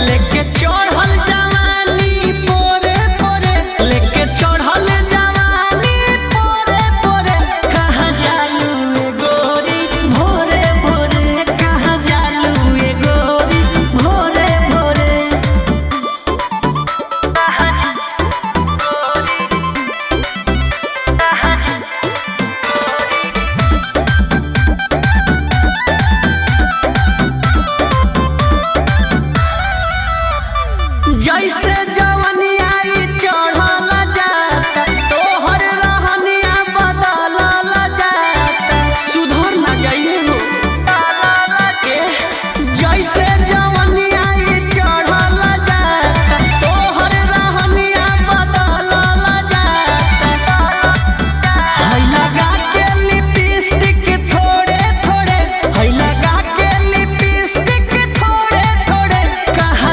लेके चढ़ल जवानी पोरे पोरे, लेके चढ़ल जवानी पोरे पोरे, कहाँ जालू ए गोरी भोरे भोरे, कहाँ जालू ए गोरी भोरे भोरे। जैसे जवानी